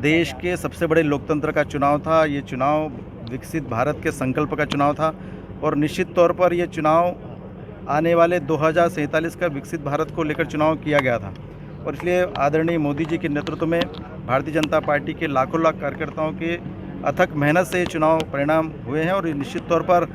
देश के सबसे बड़े लोकतंत्र का चुनाव था। ये चुनाव विकसित भारत के संकल्प का चुनाव था और निश्चित तौर पर ये चुनाव आने वाले 2047 का विकसित भारत को लेकर चुनाव किया गया था और इसलिए आदरणीय मोदी जी के नेतृत्व में भारतीय जनता पार्टी के लाखों लाख कार्यकर्ताओं के अथक मेहनत से ये चुनाव परिणाम हुए हैं और निश्चित तौर पर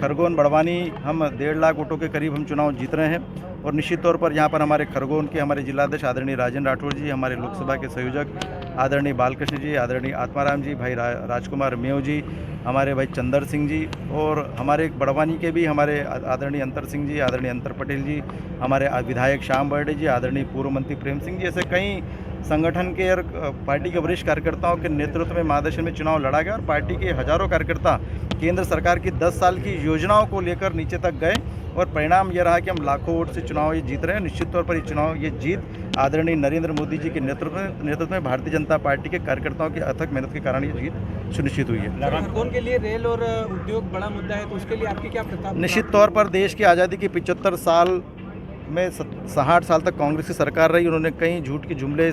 खरगोन बड़वानी हम 1.5 लाख वोटों के करीब हम चुनाव जीत रहे हैं और निश्चित तौर पर यहाँ पर हमारे खरगोन के हमारे जिलाध्यक्ष आदरणीय राजेंद्र राठौड़ जी, हमारे लोकसभा के संयोजक आदरणीय बालकृष्ण जी, आदरणीय आत्माराम जी, भाई राजकुमार मेव जी, हमारे भाई चंदर सिंह जी और हमारे बड़वानी के भी हमारे आदरणीय अंतर सिंह जी, आदरणीय अंतर पटेल जी, हमारे विधायक श्याम बर्डे जी, आदरणीय पूर्व मंत्री प्रेम सिंह जी, ऐसे कई संगठन के और पार्टी के वरिष्ठ कार्यकर्ताओं के नेतृत्व में मार्गदर्शन में चुनाव लड़ा गया और पार्टी के हजारों कार्यकर्ता केंद्र सरकार की 10 साल की योजनाओं को लेकर नीचे तक गए और परिणाम ये रहा कि हम लाखों वोट से चुनाव ये जीत रहे हैं। निश्चित तौर पर ये जीत आदरणीय नरेंद्र मोदी जी के नेतृत्व में भारतीय जनता पार्टी के कार्यकर्ताओं की अथक मेहनत के कारण ये जीत सुनिश्चित हुई है। खरगोन के लिए रेल और उद्योग बड़ा मुद्दा है, तो उसके लिए आपकी क्या प्रस्ताव? निश्चित तौर पर देश की आज़ादी की 75 साल में 60 साल तक कांग्रेस की सरकार रही। उन्होंने कई झूठ के जुमले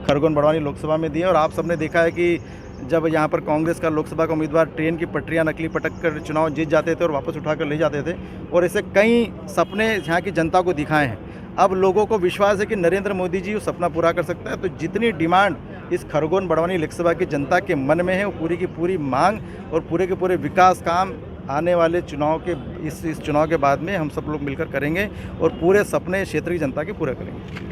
खरगोन बड़वानी लोकसभा में दिए और आप सबने देखा है कि जब यहाँ पर कांग्रेस का लोकसभा का उम्मीदवार ट्रेन की पटरियाँ नकली पटक कर चुनाव जीत जाते थे और वापस उठाकर ले जाते थे और ऐसे कई सपने यहाँ की जनता को दिखाए हैं। अब लोगों को विश्वास है कि नरेंद्र मोदी जी वो सपना पूरा कर सकता है। तो जितनी डिमांड इस खरगोन बड़वानी लोकसभा की जनता के मन में है वो पूरी की पूरी मांग और पूरे के पूरे विकास काम आने वाले चुनाव के इस चुनाव के बाद में हम सब लोग मिलकर करेंगे और पूरे सपने क्षेत्र की जनता के पूरे करेंगे।